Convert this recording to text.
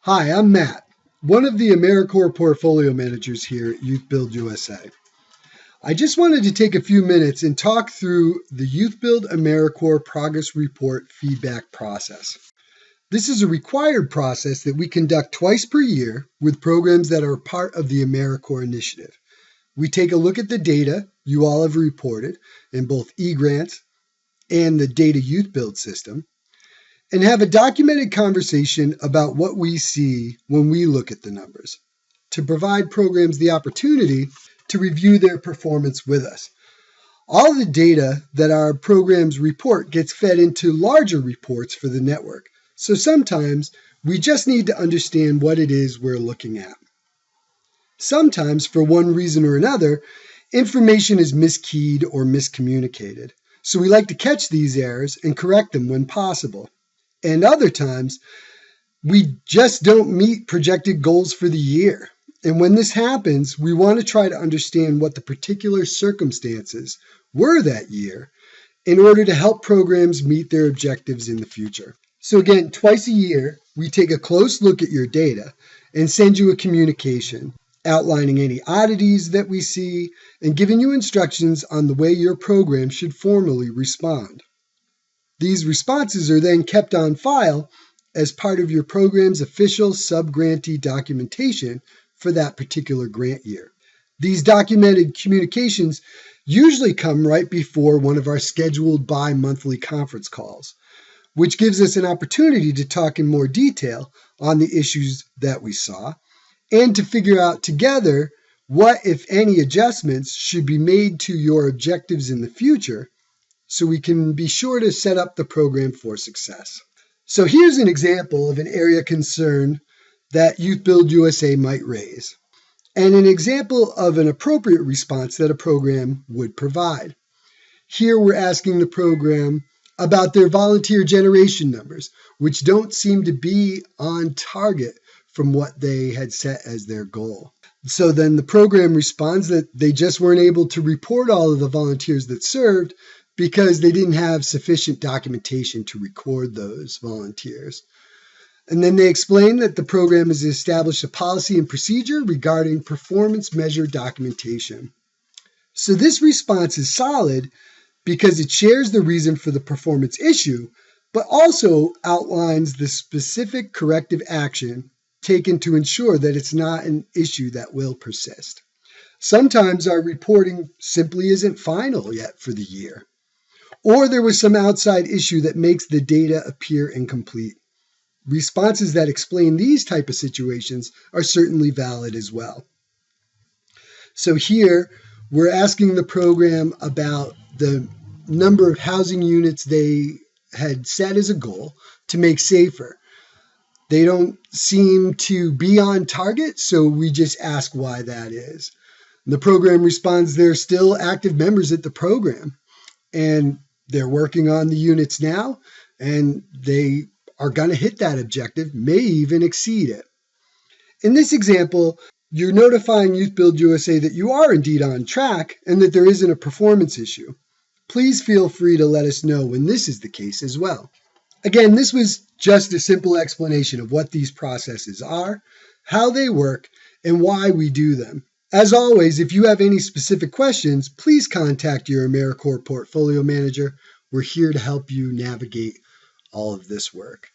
Hi, I'm Matt, one of the AmeriCorps portfolio managers here at YouthBuild USA. I just wanted to take a few minutes and talk through the YouthBuild AmeriCorps Progress Report feedback process. This is a required process that we conduct twice per year with programs that are part of the AmeriCorps initiative. We take a look at the data you all have reported in both eGrants and the Data YouthBuild system, and have a documented conversation about what we see when we look at the numbers, to provide programs the opportunity to review their performance with us. All the data that our programs report gets fed into larger reports for the network, so sometimes we just need to understand what it is we're looking at. Sometimes, for one reason or another, information is miskeyed or miscommunicated, so we like to catch these errors and correct them when possible. And other times, we just don't meet projected goals for the year. And when this happens, we want to try to understand what the particular circumstances were that year in order to help programs meet their objectives in the future. So again, twice a year, we take a close look at your data and send you a communication outlining any oddities that we see and giving you instructions on the way your program should formally respond. These responses are then kept on file as part of your program's official sub-grantee documentation for that particular grant year. These documented communications usually come right before one of our scheduled bi-monthly conference calls, which gives us an opportunity to talk in more detail on the issues that we saw and to figure out together what, if any, adjustments should be made to your objectives in the future, so we can be sure to set up the program for success. So here's an example of an area concern that YouthBuild USA might raise, and an example of an appropriate response that a program would provide. Here we're asking the program about their volunteer generation numbers, which don't seem to be on target from what they had set as their goal. So then the program responds that they just weren't able to report all of the volunteers that served because they didn't have sufficient documentation to record those volunteers. And then they explain that the program has established a policy and procedure regarding performance measure documentation. So this response is solid because it shares the reason for the performance issue, but also outlines the specific corrective action taken to ensure that it's not an issue that will persist. Sometimes our reporting simply isn't final yet for the year, or there was some outside issue that makes the data appear incomplete. Responses that explain these type of situations are certainly valid as well. So here, we're asking the program about the number of housing units they had set as a goal to make safer. They don't seem to be on target, so we just ask why that is. The program responds they're still active members at the program, and they're working on the units now, and they are going to hit that objective, may even exceed it. In this example, you're notifying YouthBuild USA that you are indeed on track and that there isn't a performance issue. Please feel free to let us know when this is the case as well. Again, this was just a simple explanation of what these processes are, how they work, and why we do them. As always, if you have any specific questions, please contact your AmeriCorps portfolio manager. We're here to help you navigate all of this work.